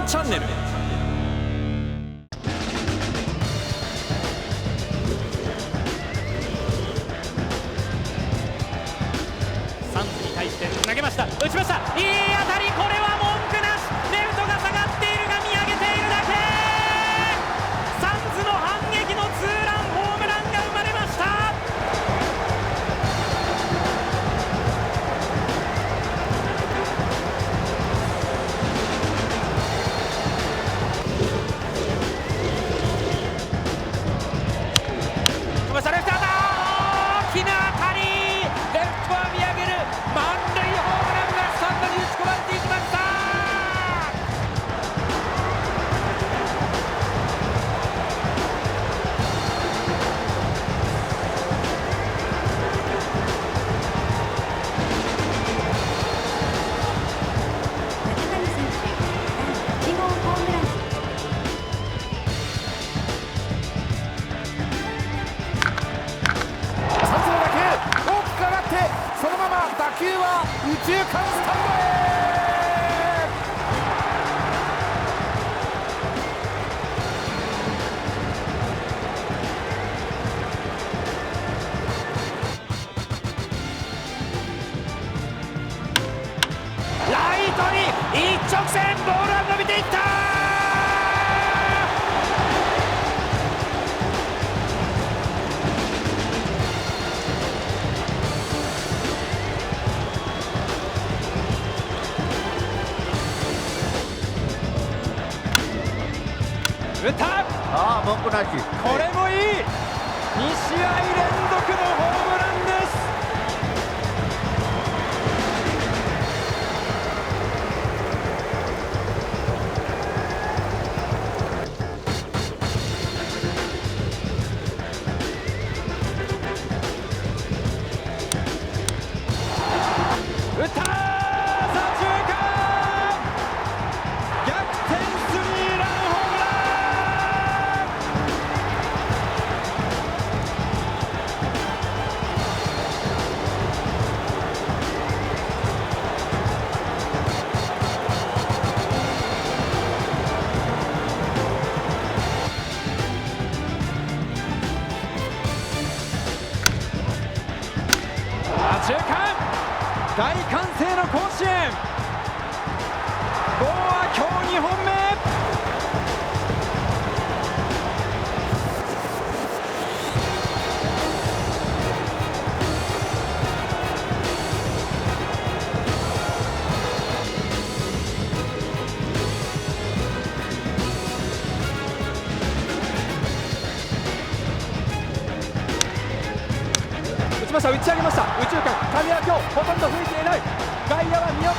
チャンネル。サンズに対して投げました、打ちました、いい当たり、これは文句なし。レフトが下がっているが見上げているだけ。サンズの反撃のツーランホームランが生まれました。飛ばしたレフトだ、大きな当たり、レフトは見上げる、満塁ホームランがスタンドに打ち込まれていきました。打球は右中間スタンドへ。ライトに一直線、ボールは伸びていった。打った、文句なし。これもいい。2試合連続のホームランです。打った、左中間逆転スリーランホームラン。左中間大歓声の甲子園。ボーは今日2本目。打ちました、打ち上げました、右中間、風は今日ほとんど吹いていない。外野は見送っ